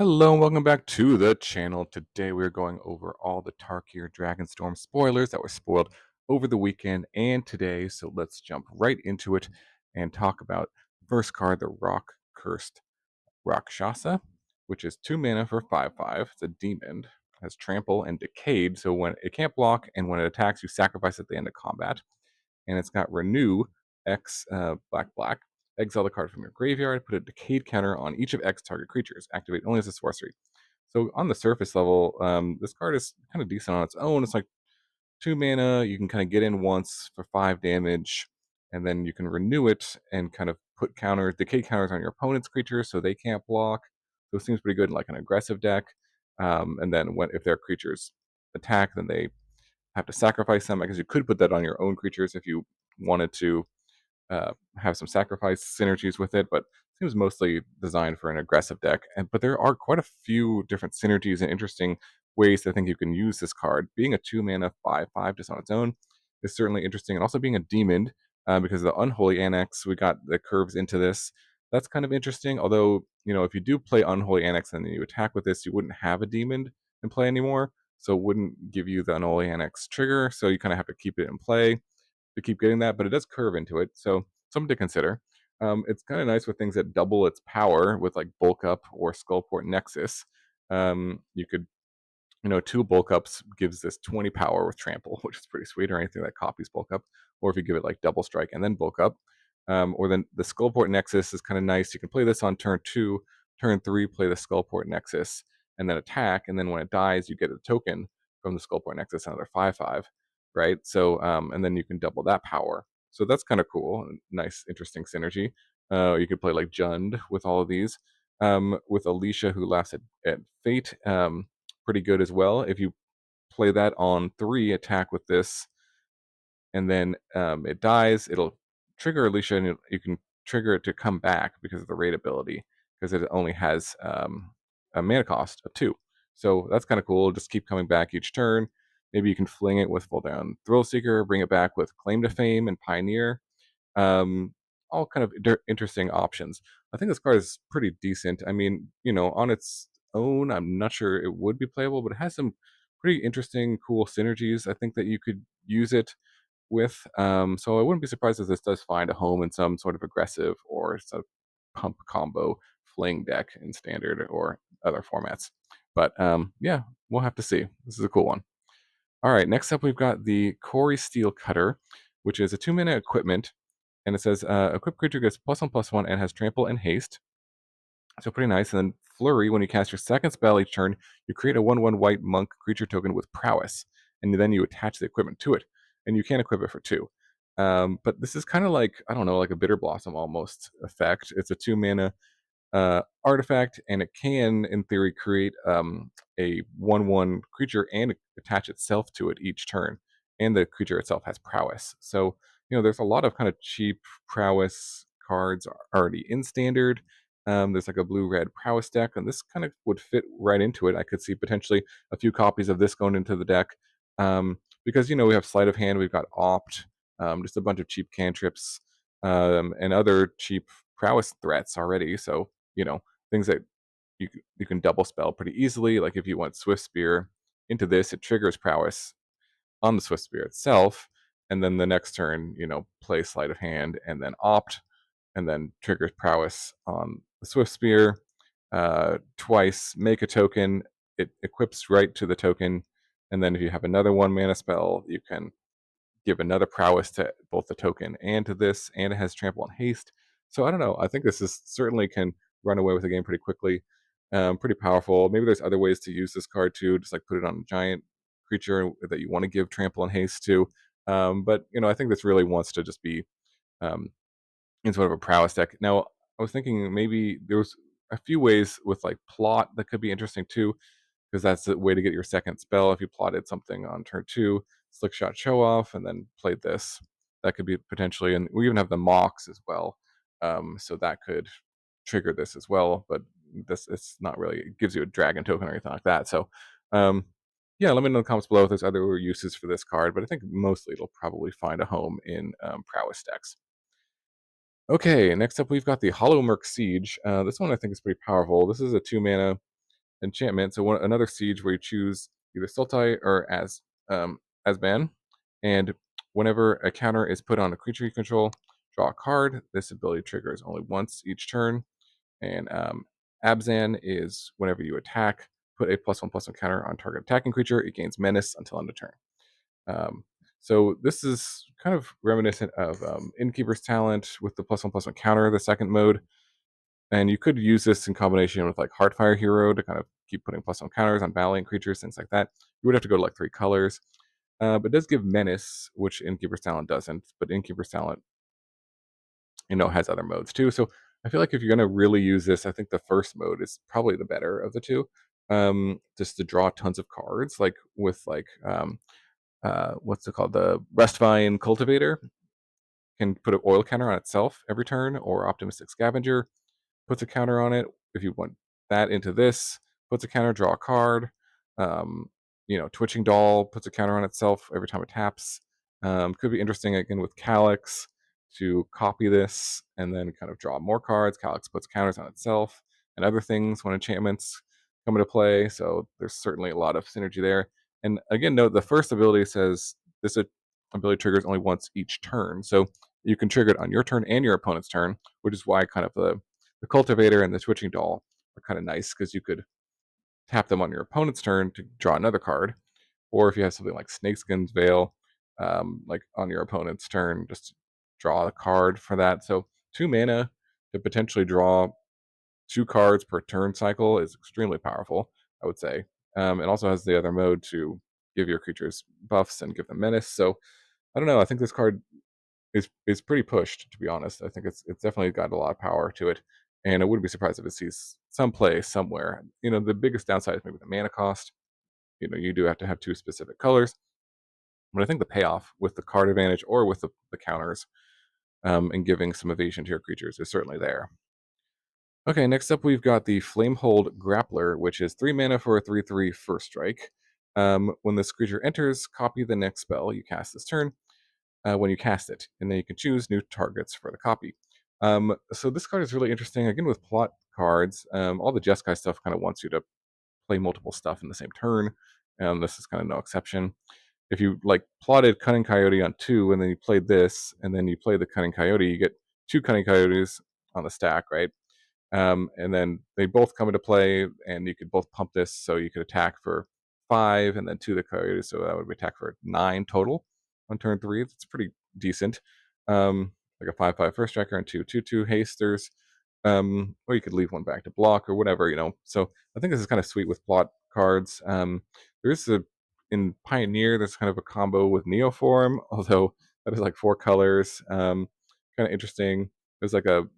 Hello and welcome back to the channel. Today we're going over all the Tarkir Dragonstorm spoilers that were spoiled over the weekend and today. So let's jump right into it and talk about the first card, the Rock Cursed Rakshasa, which is 2 mana for 5/5. It's a demon, has trample and decayed, so when it can't block and when it attacks, you sacrifice at the end of combat. And it's got renew X black black. Exile the card from your graveyard, put a decayed counter on each of X target creatures. Activate only as a sorcery. So on the surface level, this card is kind of decent on its own. It's like 2 mana. You can kind of get in once for 5 damage, and then you can renew it and kind of put decay counters on your opponent's creatures so they can't block. So it seems pretty good in like an aggressive deck. And then if their creatures attack, then they have to sacrifice them. I guess you could put that on your own creatures if you wanted to have some sacrifice synergies with it, but it seems mostly designed for an aggressive deck. But there are quite a few different synergies and interesting ways I think you can use this card. Being a 2 mana 5/5 just on its own is certainly interesting, and also being a demon because of the Unholy Annex, we got the curves into this. That's kind of interesting. Although if you do play Unholy Annex and then you attack with this, you wouldn't have a demon in play anymore, so it wouldn't give you the Unholy Annex trigger. So you kind of have to keep it in play to keep getting that, but it does curve into it, so something to consider. It's kind of nice with things that double its power with like bulk up or Skullport Nexus. You could, two bulk ups gives this 20 power with trample, which is pretty sweet, or anything that copies bulk up. Or if you give it like double strike and then bulk up, or then the Skullport Nexus is kind of nice. You can play this on turn 2, turn 3, play the Skullport Nexus, and then attack. And then when it dies, you get a token from the Skullport Nexus, another 5/5, right? So, and then you can double that power. So that's kind of cool. Nice, interesting synergy. You could play like Jund with all of these. With Alicia, who laughs at fate, pretty good as well. If you play that on 3, attack with this, and then it dies, it'll trigger Alicia, and you can trigger it to come back because of the raid ability, because it only has a mana cost of 2. So that's kind of cool. Just keep coming back each turn. Maybe you can fling it with full down Thrill Seeker, bring it back with Claim to Fame and Pioneer. Um, all kind of interesting options. I think this card is pretty decent. I mean, on its own, I'm not sure it would be playable, but it has some pretty interesting, cool synergies. I think that you could use it with. So I wouldn't be surprised if this does find a home in some sort of aggressive or sort of pump combo fling deck in standard or other formats. But yeah, we'll have to see. This is a cool one. All right, next up we've got the Cori-steel Cutter, which is a 2 mana equipment, and it says equipped creature gets +1/+1 and has trample and haste. So pretty nice. And then Flurry, when you cast your second spell each turn, you create a 1/1 white monk creature token with prowess, and then you attach the equipment to it, and you can equip it for 2. But this is kind of like, I don't know, like a Bitter Blossom almost effect. It's a 2 mana artifact, and it can, in theory, create a 1/1 creature and attach itself to it each turn. And the creature itself has prowess. So, there's a lot of kind of cheap prowess cards already in standard. There's like a blue-red prowess deck, and this kind of would fit right into it. I could see potentially a few copies of this going into the deck. Because, we have Sleight of Hand, we've got Opt, just a bunch of cheap cantrips, and other cheap prowess threats already. So, things that you can double spell pretty easily. Like if you want Swift Spear into this, it triggers prowess on the Swift Spear itself, and then the next turn, play Sleight of Hand and then Opt, and then triggers prowess on the Swift Spear twice. Make a token, it equips right to the token, and then if you have another 1 mana spell, you can give another prowess to both the token and to this, and it has trample and haste. So I don't know. I think this is certainly can run away with the game pretty quickly. Pretty powerful. Maybe there's other ways to use this card too, just like put it on a giant creature that you want to give trample and haste to. But I think this really wants to just be um, in sort of a prowess deck. Now, I was thinking maybe there was a few ways with like plot that could be interesting too, because that's the way to get your second spell. If you plotted something on turn 2, Slick Shot Show Off, and then played this, that could be potentially, and we even have the Mox as well, so that could trigger this as well. But this, it's not really, it gives you a dragon token or anything like that. So, yeah, let me know in the comments below if there's other uses for this card, but I think mostly it'll probably find a home in prowess decks. Okay, next up we've got the Hollowmurk Siege. This one I think is pretty powerful. This is a 2 mana enchantment. So another siege where you choose either Sultai or as ban, and whenever a counter is put on a creature you control, draw a card. This ability triggers only once each turn. And Abzan is whenever you attack, put a +1/+1 counter on target attacking creature. It gains menace until end of turn. So this is kind of reminiscent of Innkeeper's Talent with the +1/+1 counter, the second mode. And you could use this in combination with like Heartfire Hero to kind of keep putting +1 counters on Valiant creatures, things like that. You would have to go to like 3 colors. But it does give Menace, which Innkeeper's Talent doesn't. But Innkeeper's Talent, has other modes too. So I feel like if you're going to really use this, I think the first mode is probably the better of the two. Just to draw tons of cards, like with what's it called? The Restvine Cultivator can put an oil counter on itself every turn, or Optimistic Scavenger puts a counter on it. If you want that into this, puts a counter, draw a card. Um, Twitching Doll puts a counter on itself every time it taps. Could be interesting again with Calyx to copy this and then kind of draw more cards. Calyx puts counters on itself and other things when enchantments come into play. So there's certainly a lot of synergy there. And again, note the first ability says this ability triggers only once each turn. So you can trigger it on your turn and your opponent's turn, which is why kind of the cultivator and the twitching doll are kind of nice because you could tap them on your opponent's turn to draw another card, or if you have something like Snakeskin's Veil, like on your opponent's turn, just draw a card for that. So 2 mana to potentially draw 2 cards per turn cycle is extremely powerful, I would say. It also has the other mode to give your creatures buffs and give them menace. So I don't know. I think this card is pretty pushed, to be honest. I think it's definitely got a lot of power to it, and I wouldn't be surprised if it sees some play somewhere. The biggest downside is maybe the mana cost. You do have to have 2 specific colors, but I think the payoff with the card advantage or with the counters, and giving some evasion to your creatures is certainly there. Okay, next up we've got the Flamehold Grappler, which is 3 mana for a 3/3 first strike. When this creature enters, copy the next spell you cast this turn when you cast it, and then you can choose new targets for the copy. So this card is really interesting. Again, with plot cards, all the Jeskai stuff kind of wants you to play multiple stuff in the same turn. This is kind of no exception. If you like plotted Cunning Coyote on 2, and then you played this, and then you play the Cunning Coyote, you get 2 Cunning Coyotes on the stack, right? And then they both come into play, and you could both pump this, so you could attack for 5, and then 2 the coyotes, so that would be attack for 9 total on turn 3. It's pretty decent. Like a 5/5 first striker and 2/2/2 hasters. Or you could leave one back to block or whatever. So I think this is kind of sweet with plot cards. There's in Pioneer, there's kind of a combo with Neoform, although that is like 4 colors. Kind of interesting. There's like a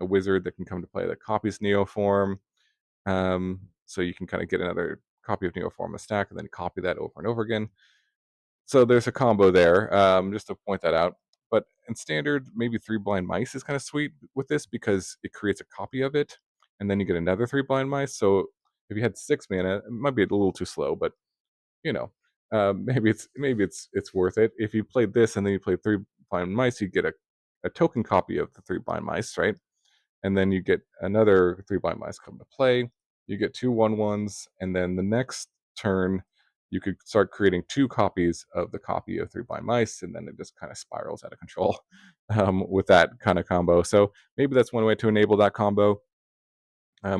wizard that can come to play that copies Neoform. So you can kind of get another copy of Neoform in the stack and then copy that over and over again. So there's a combo there, just to point that out. But in standard, maybe 3 blind mice is kind of sweet with this because it creates a copy of it, and then you get another 3 blind mice. So if you had 6 mana, it might be a little too slow, but you know, maybe it's worth it. If you played this and then you played 3 blind mice, you get a token copy of the 3 blind mice, right? And then you get another 3 blind mice come to play. You get 2 1/1s, and then the next turn you could start creating 2 copies of the copy of 3 blind mice, and then it just kind of spirals out of control with that kind of combo. So maybe that's one way to enable that combo,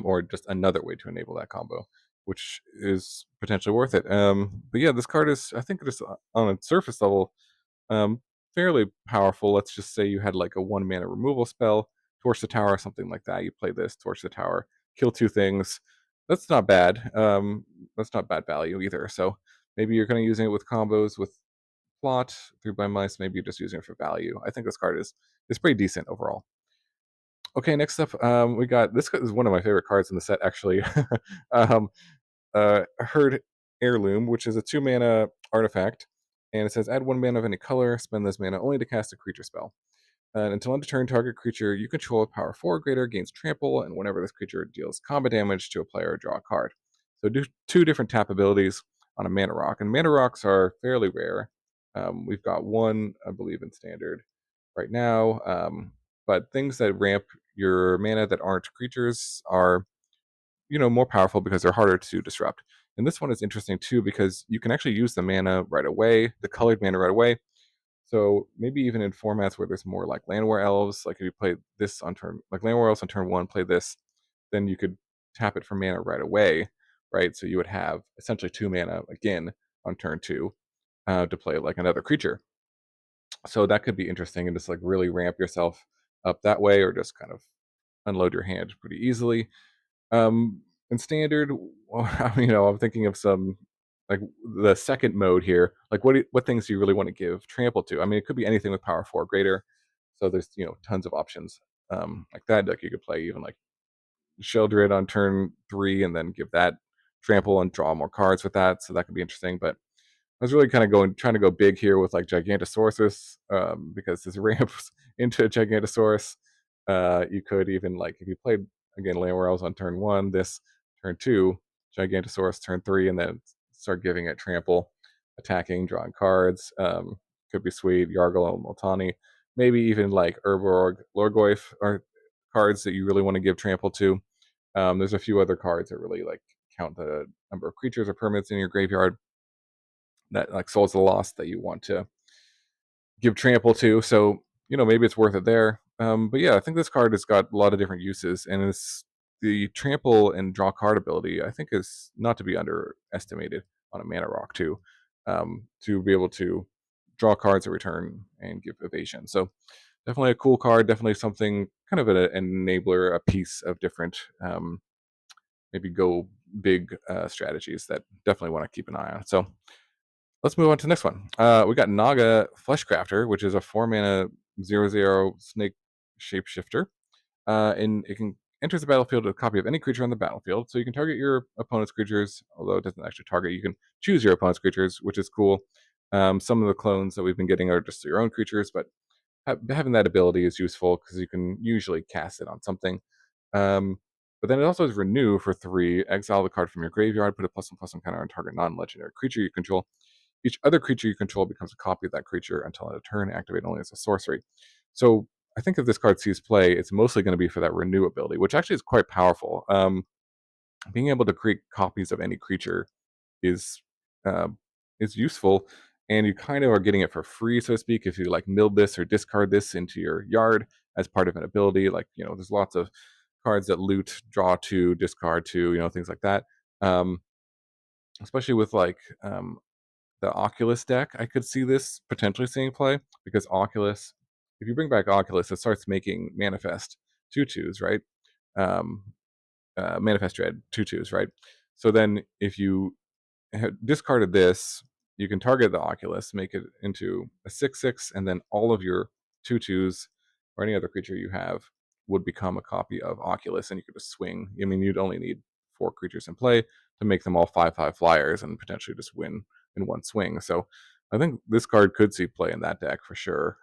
or just another way to enable that combo, which is potentially worth it. But yeah, this card is, I think, just on a surface level, um, fairly powerful. Let's just say you had like a 1 mana removal spell, torch the tower, something like that. You play this, torch the tower, kill 2 things. That's not bad. That's not bad value either. So maybe you're kind of using it with combos with plot, 3 blind mice. Maybe you're just using it for value. I think this card is pretty decent overall. Okay, next up, we got this is one of my favorite cards in the set, actually. um, Herd Heirloom, which is a 2 mana artifact, and it says add 1 mana of any color, spend this mana only to cast a creature spell. Until end of turn, target creature you control with power 4 or greater gains trample, and whenever this creature deals combat damage to a player, draw a card. So do 2 different tap abilities on a mana rock, and mana rocks are fairly rare. We've got 1, I believe, in standard right now, but things that ramp your mana that aren't creatures are more powerful because they're harder to disrupt. And this one is interesting too because you can actually use the mana right away, the colored mana right away. So maybe even in formats where there's more like Landware Elves, like if you play this on turn, like Landware Elves on turn 1, play this, then you could tap it for mana right away, right? So you would have essentially 2 mana again on turn 2 to play like another creature. So that could be interesting and just like really ramp yourself up that way, or just kind of unload your hand pretty easily. In standard, well, I'm thinking of some like the second mode here. Like what things do you really want to give trample to? I mean, it could be anything with power 4 or greater. So there's tons of options like that. Like you could play even like Sheldred on turn 3 and then give that trample and draw more cards with that. So that could be interesting. But I was really kind of trying to go big here with like Gigantosaurus, because this ramps into Gigantosaurus. You could even like if you played again Land Elves on turn 1, this turn 2, Gigantosaurus turn 3, and then start giving it trample, attacking, drawing cards. Could be sweet. Yargle and Moltani, maybe even like Urborg, Lorgoyf are cards that you really want to give trample to. There's a few other cards that really like count the number of creatures or permanents in your graveyard, that like Souls of the Lost, that you want to give trample to. So maybe it's worth it there. But yeah, I think this card has got a lot of different uses, and it's the trample and draw card ability. I think is not to be underestimated on a mana rock too, to be able to draw cards at return and give evasion. So definitely a cool card. Definitely something kind of an enabler, a piece of different maybe go big strategies that definitely want to keep an eye on. So let's move on to the next one. We got Naga Fleshcrafter, which is a 4 mana 0/0 snake shapeshifter. And it can enters the battlefield with a copy of any creature on the battlefield. So you can target your opponent's creatures, although it doesn't actually target. You can choose your opponent's creatures, which is cool. Some of the clones that we've been getting are just your own creatures, but having that ability is useful because you can usually cast it on something. Um, but then it also has Renew for 3. Exile the card from your graveyard, put a +1/+1 counter on target non-legendary creature you control. Each other creature you control becomes a copy of that creature until end of turn, activate only as a sorcery. So I think if this card sees play, it's mostly going to be for that Renew ability, which actually is quite powerful. Being able to create copies of any creature is uh, is useful, and you kind of are getting it for free, so to speak, if you like mill this or discard this into your yard as part of an ability. Like there's lots of cards that loot, draw 2, discard 2, things like that. Um, Especially with like the Oculus deck, I could see this potentially seeing play because Oculus, if you bring back Oculus, it starts making manifest 2/2s, right? Um, Manifest Dread 2/2s, right? So then if you discarded this, you can target the Oculus, make it into a 6/6, and then all of your 2/2s or any other creature you have would become a copy of Oculus, and you could just swing. I mean, you'd only need 4 creatures in play to make them all 5/5 flyers and potentially just win in one swing. So I think this card could see play in that deck for sure.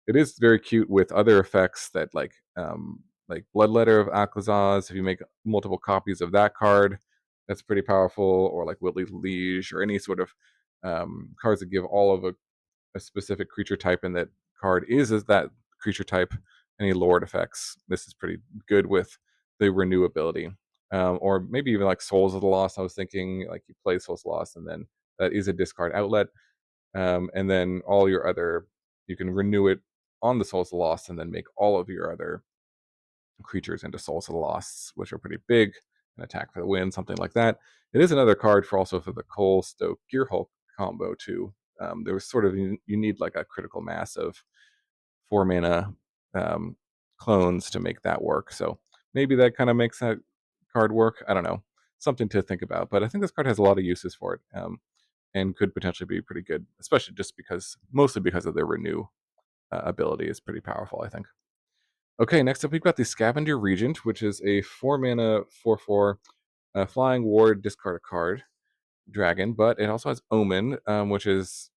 It is very cute with other effects that like Bloodletter of Alcazaz. If you make multiple copies of that card, that's pretty powerful. Or like Whitley Liege, or any sort of cards that give all of a specific creature type, and that card is that creature type. Any Lord effects. This is pretty good with the Renew ability. Or maybe even like Souls of the Lost. I was thinking like you play Souls of the Lost, and then that is a discard outlet. And then all your other, you can renew it on the Souls of the Lost, and then make all of your other creatures into Souls of the Lost, which are pretty big, and attack for the win, something like that. It is another card for also for the Cole Stoke Gearhulk combo too. There was sort of you need like a critical mass of 4 mana um, clones to make that work. So maybe that kind of makes that card work. I don't know, something to think about. But I think this card has a lot of uses for it. And could potentially be pretty good, especially just mostly because of their Renew ability is pretty powerful, I think. Okay, next up we've got the Scavenger Regent, which is a 4 mana 4/4 flying ward, discard a card dragon, but it also has Omen, which is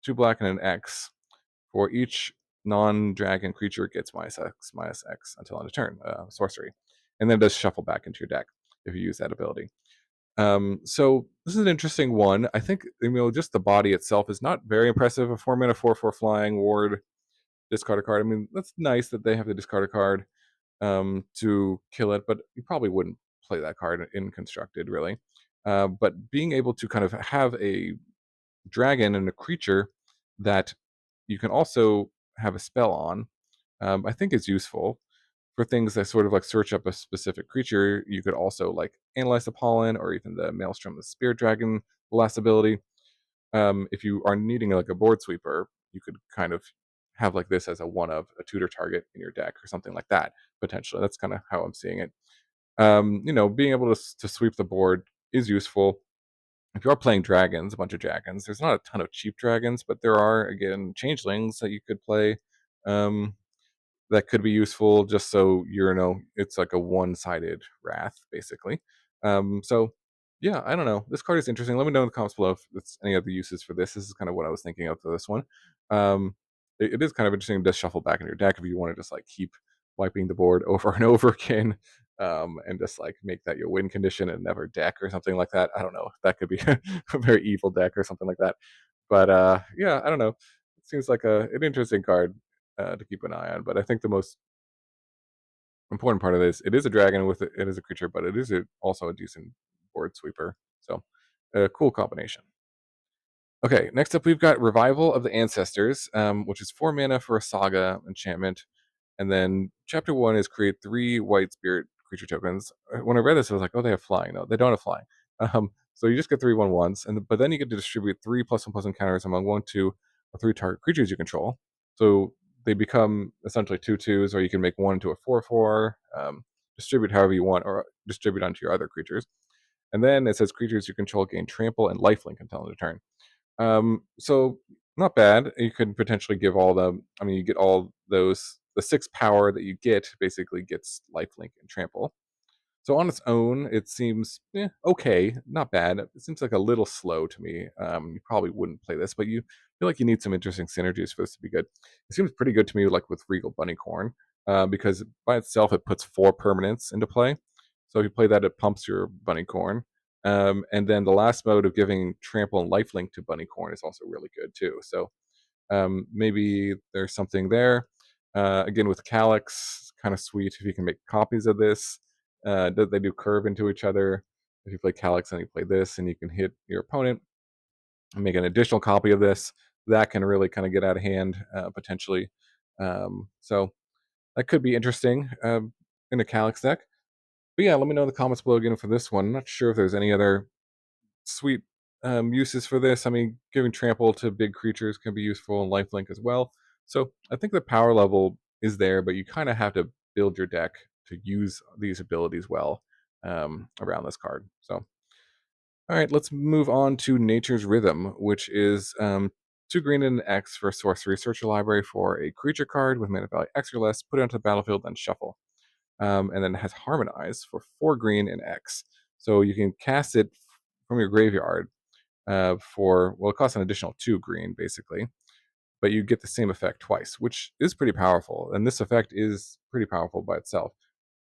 2 black and an X. For each non-dragon creature, it gets -X until end of turn, sorcery, and then it does shuffle back into your deck if you use that ability. So this is an interesting one. I think just the body itself is not very impressive. A 4 mana 4/4 flying ward, discard a card. I mean, that's nice that they have to discard a card to kill it, but you probably wouldn't play that card in constructed, really. But being able to kind of have a dragon and a creature that you can also have a spell on, I think is useful for things that sort of like search up a specific creature. You could also like analyze the pollen or even the maelstrom, the spear dragon, the last ability. If you are needing like a board sweeper, you could kind of have like this as a one of a tutor target in your deck or something like that. Potentially, that's kind of how I'm seeing it. Being able to sweep the board is useful. If you are playing dragons, a bunch of dragons, there's not a ton of cheap dragons, but there are again changelings that you could play. Um, that could be useful just so it's like a one-sided wrath basically. So yeah, I don't know, this card is interesting. Let me know in the comments below if there's any other uses for this. This is kind of what I was thinking of for this one. It is kind of interesting to shuffle back in your deck if you want to just like keep wiping the board over and over again, and just like make that your win condition and never deck or something like that. I don't know, that could be a very evil deck or something like that. But yeah, I don't know, it seems like an interesting card to keep an eye on. But I think the most important part of this, it is a dragon with it is a creature, but it is also a decent board sweeper. So a cool combination. Okay, next up we've got Revival of the Ancestors, which is 4 mana for a saga enchantment. And then chapter 1 is create 3 white spirit creature tokens. When I read this, I was like, oh, they have flying. No, they don't have flying. So you just get 3/1/1s, but then you get to distribute 3+1/+1 encounters among 1, 2, or 3 target creatures you control. So they become essentially 2/2s, or you can make one into a 4/4. Distribute however you want, or distribute onto your other creatures. And then it says creatures you control gain trample and lifelink until end of turn. So not bad. You could potentially give all the. I mean, you get all those. The 6 power that you get basically gets lifelink and trample. So on its own, it seems okay, not bad. It seems like a little slow to me. You probably wouldn't play this, but you feel like you need some interesting synergies for this to be good. It seems pretty good to me, like with Regal Bunnycorn, because by itself it puts 4 permanents into play. So if you play that, it pumps your Bunnycorn. And then the last mode of giving trample and lifelink to Bunnycorn is also really good too. So maybe there's something there. Again, with Calyx, kind of sweet if you can make copies of this. They do curve into each other. If you play Calyx and you play this, and you can hit your opponent and make an additional copy of this, that can really kind of get out of hand potentially. So that could be interesting in a Calyx deck. But yeah, let me know in the comments below again for this one. I'm not sure if there's any other sweet uses for this. I mean, giving trample to big creatures can be useful, and lifelink as well. So I think the power level is there, but you kind of have to build your deck to use these abilities well around this card. So, all right, let's move on to Nature's Rhythm, which is 2 green and an X for sorcery. Search your library for a creature card with mana value X or less, put it onto the battlefield, then shuffle. And then it has Harmonize for 4 green and X. So you can cast it from your graveyard it costs an additional 2 green basically, but you get the same effect twice, which is pretty powerful. And this effect is pretty powerful by itself.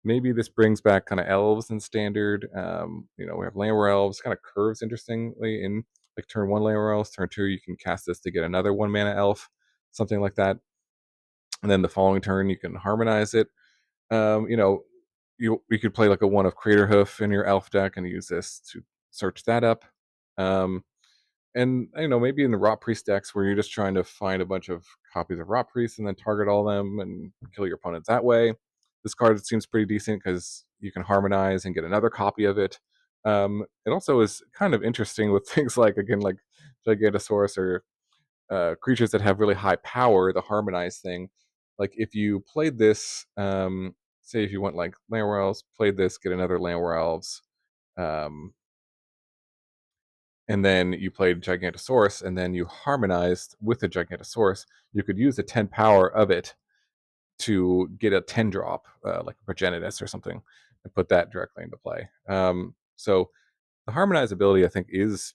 Maybe this brings back kind of elves in standard. We have Layer Elves, kind of curves interestingly in like turn 1 Layer Elves, turn 2 you can cast this to get another 1 mana elf, something like that. And then the following turn you can harmonize it. Um, you know, you could play like a 1 of Crater Hoof in your elf deck and use this to search that up. Um, and maybe in the Rot Priest decks where you're just trying to find a bunch of copies of Rot Priest and then target all of them and kill your opponents that way. This card seems pretty decent because you can harmonize and get another copy of it. It also is kind of interesting with things like, again, like Gigantosaurus or creatures that have really high power, the harmonize thing. Like if you played this, say if you went like Land Elves, played this, get another Land Elves, um, and then you played Gigantosaurus, and then you harmonized with the Gigantosaurus, you could use the 10 power of it to get a 10 drop, like a Progenitus or something, and put that directly into play. So the harmonize ability, I think, is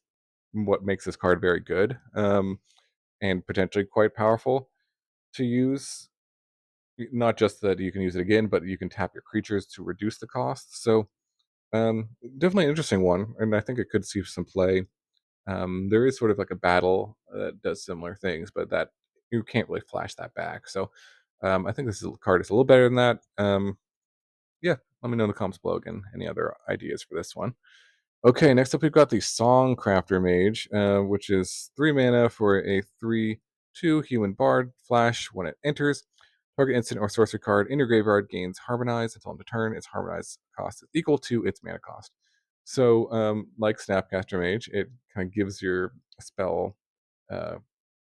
what makes this card very good, and potentially quite powerful to use. Not just that you can use it again, but you can tap your creatures to reduce the cost. So definitely an interesting one, and I think it could see some play. There is sort of like a battle that does similar things, but that you can't really flash that back. So I think this card is a little better than that. Yeah, let me know in the comments below again any other ideas for this one. Okay, next up we've got the Songcrafter Mage, which is 3 mana for a 3/2 human bard flash. When it enters, target instant or sorcery card in your graveyard gains Harmonize until end of turn. Its Harmonize cost is equal to its mana cost. So, like Snapcaster Mage, it kind of gives your spell uh,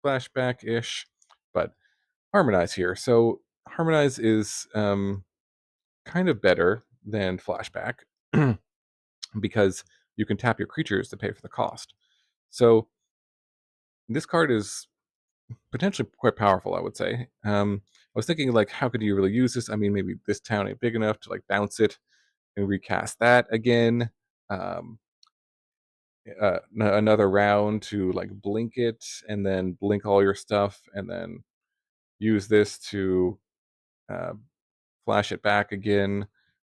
flashback-ish, but Harmonize here. So Harmonize is kind of better than flashback because you can tap your creatures to pay for the cost. So this card is potentially quite powerful, I would say. I was thinking, like, how could you really use this? I mean, maybe this town ain't big enough to like bounce it and recast that again. Um, Another round to like blink it and then blink all your stuff and then use this to uh, flash it back again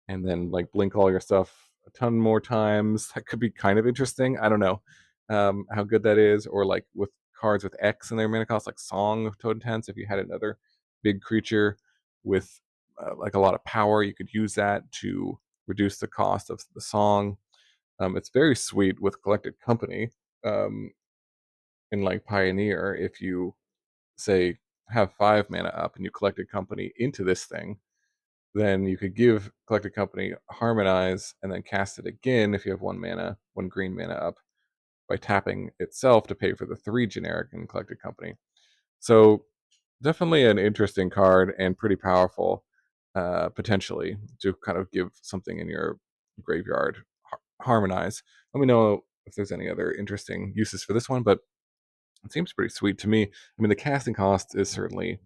and then like blink all your stuff a ton more times. That could be kind of interesting. I don't know how good that is. Or like with cards with X in their mana cost, like Song of Toad Intense, if you had another big creature with like a lot of power, you could use that to reduce the cost of the song. It's very sweet with Collected Company um, in like Pioneer. If you say have 5 mana up and you Collected Company into this thing, then you could give Collected Company Harmonize and then cast it again if you have 1 mana, 1 green mana up, by tapping itself to pay for the 3 generic in Collected Company. So definitely an interesting card and pretty powerful, potentially, to kind of give something in your graveyard Harmonize. Let me know if there's any other interesting uses for this one, but it seems pretty sweet to me. I mean, the casting cost is certainly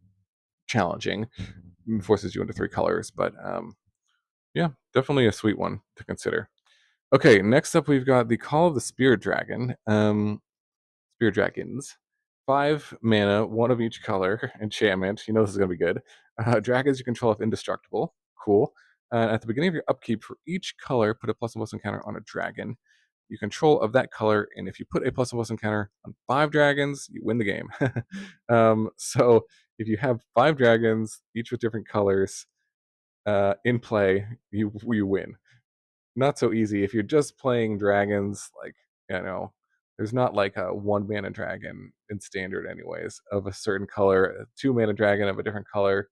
challenging, forces you into 3 colors, but yeah, definitely a sweet one to consider. Okay, next up we've got the Call of the Spear Dragon. Spear Dragons. 5 mana, 1 of each color, enchantment. You know this is going to be good. Dragons you control have indestructible. Cool. At the beginning of your upkeep, for each color, put a +1/+1 encounter on a dragon you control of that color, and if you put a +1/+1 encounter on 5 dragons, you win the game. So if you have 5 dragons, each with different colors, in play, you win. Not so easy if you're just playing dragons. Like, you know, there's not like a 1 mana dragon in standard, anyways, of a certain color, a 2 mana dragon of a different color,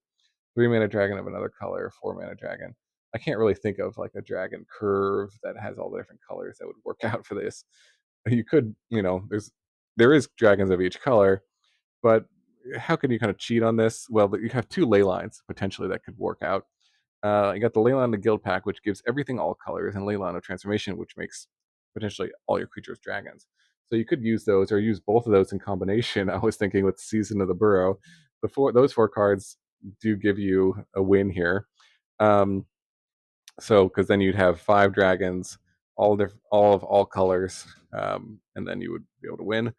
3 mana dragon of another color, 4 mana dragon. I can't really think of like a dragon curve that has all the different colors that would work out for this. You could, there is dragons of each color, but how can you kind of cheat on this? Well, you have 2 ley lines potentially that could work out. You got the Leyline of the Guild Pack, which gives everything all colors, and Leyline of Transformation, which makes potentially all your creatures dragons. So you could use those, or use both of those in combination. I was thinking with Season of the Burrow, those 4 cards do give you a win here. So because then you'd have 5 dragons, all of all colors, and then you would be able to win.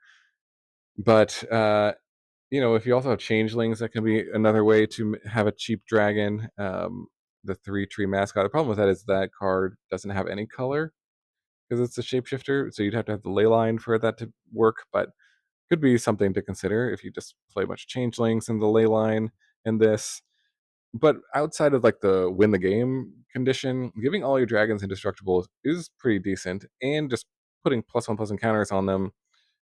But if you also have changelings, that can be another way to have a cheap dragon. The 3 tree mascot. The problem with that is that card doesn't have any color because it's a shapeshifter. So you'd have to have the ley line for that to work. But could be something to consider if you just play a bunch of changelings in the ley line and this. But outside of like the win the game condition, giving all your dragons indestructible is pretty decent, and just putting +1/+1 encounters on them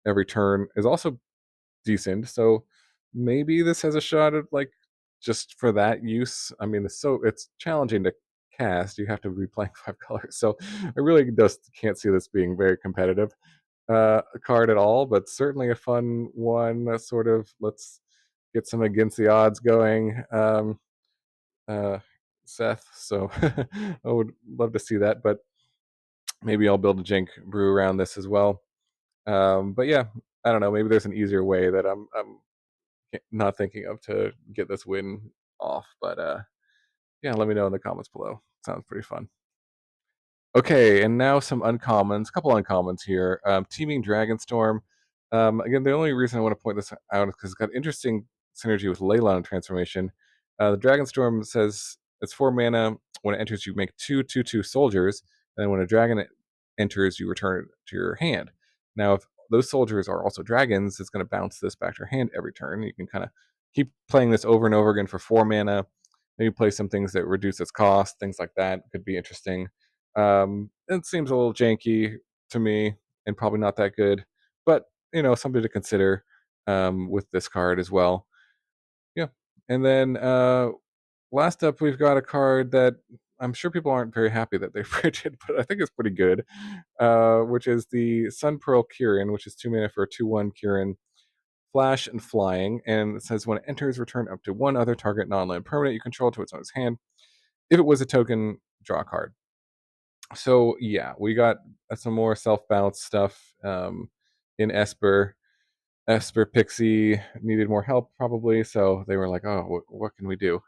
every turn is also decent. So maybe this has a shot at like just for that use. I mean, it's challenging to cast. You have to be playing 5 colors. So I really just can't see this being very competitive card at all, but certainly a fun one. Sort of, let's get some against the odds going. Uh, Seth. So I would love to see that, but maybe I'll build a jank brew around this as well. But yeah, I don't know. Maybe there's an easier way that I'm not thinking of to get this win off. But yeah, let me know in the comments below. Sounds pretty fun. Okay, and now some uncommons, a couple uncommons here. Teaming Dragonstorm. Again, the only reason I want to point this out is because it's got interesting synergy with Leyline Transformation. The Dragonstorm says it's 4 mana. When it enters, you make 2/2/2 soldiers, and then when a dragon enters, you return it to your hand. Now, if those soldiers are also dragons, it's going to bounce this back to your hand every turn. You can kind of keep playing this over and over again for 4 mana. maybe play some things that reduce its cost. Things like that could be interesting. It seems a little janky to me and probably not that good, but something to consider with this card as well. Yeah. And then last up, we've got a card that I'm sure people aren't very happy that they printed, but I think it's pretty good, which is the Sunpearl Kirin, which is 2 mana for a 2/1 Kirin, flash and flying. And it says when it enters, return up to one other target non-land permanent you control to its owner's hand. If it was a token, draw a card. So yeah, we got some more self-bounce stuff in Esper Pixie needed more help probably, so they were like, "Oh, what can we do?"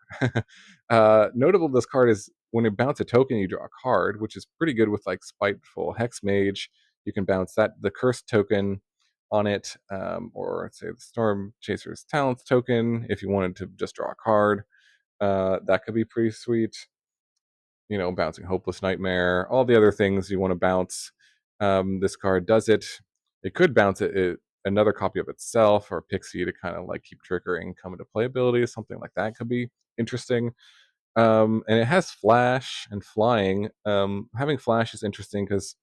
Notable this card is when you bounce a token, you draw a card, which is pretty good with like Spiteful Hex Mage. You can bounce the cursed token on it, or say the Storm Chaser's Talents token if you wanted to just draw a card. That could be pretty sweet. Bouncing Hopeless Nightmare, all the other things you want to bounce. This card does it. It could bounce another copy of itself or Pixie to kind of like keep triggering come into playability. Something like that could be interesting. And it has flash and flying. Having flash is interesting because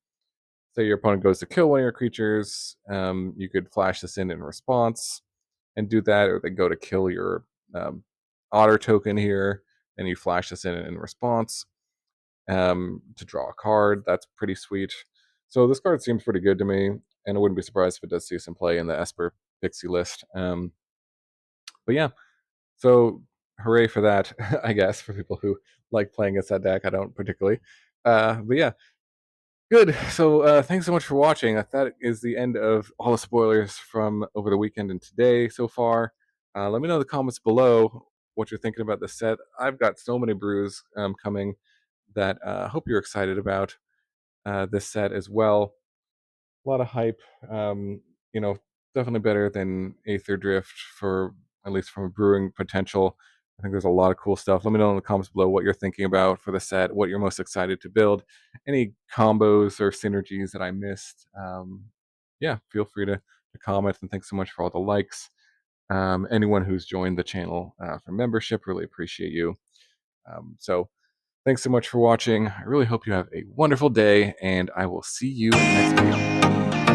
say your opponent goes to kill one of your creatures, you could flash this in response and do that, or they go to kill your otter token here, and you flash this in response to draw a card. That's pretty sweet. So this card seems pretty good to me, and I wouldn't be surprised if it does see some play in the Esper Pixie list. But yeah, so hooray for that, I guess, for people who like playing against that deck. I don't particularly. But yeah, good. So thanks so much for watching. That is the end of all the spoilers from over the weekend and today so far. Let me know in the comments below what you're thinking about the set. I've got so many brews coming that I hope you're excited about this set as well. A lot of hype. You know, definitely better than Aether Drift for at least from a brewing potential. I think there's a lot of cool stuff. Let me know in the comments below what you're thinking about for the set, what you're most excited to build, any combos or synergies that I missed. Yeah, feel free to comment, and thanks so much for all the likes. Anyone who's joined the channel for membership, really appreciate you. So thanks so much for watching. I really hope you have a wonderful day, and I will see you next video.